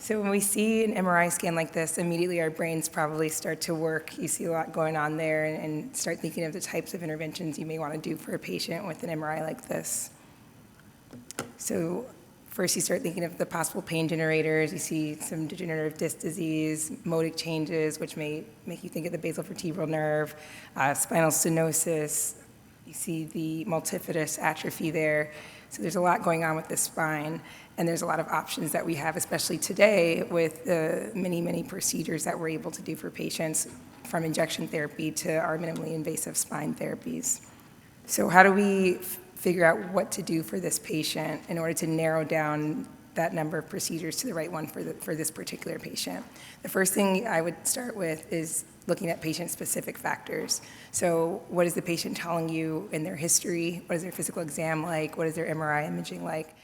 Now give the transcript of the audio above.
So when we see an MRI scan like this, immediately our brains probably start to work. You see a lot going on there and start thinking of the types of interventions you may want to do for a patient with an MRI like this. So first you start thinking of the possible pain generators. You see some degenerative disc disease, motic changes, which may make you think of the basivertebral nerve, spinal stenosis. You see the multifidus atrophy there. So there's a lot going on with the spine, and there's a lot of options that we have, especially today with the many procedures that we're able to do for patients, from injection therapy to our minimally invasive spine therapies. So how do we figure out what to do for this patient in order to narrow down that number of procedures to the right one for this particular patient? The first thing I would start with is looking at patient-specific factors. So what is the patient telling you in their history? What is their physical exam like? What is their MRI imaging like?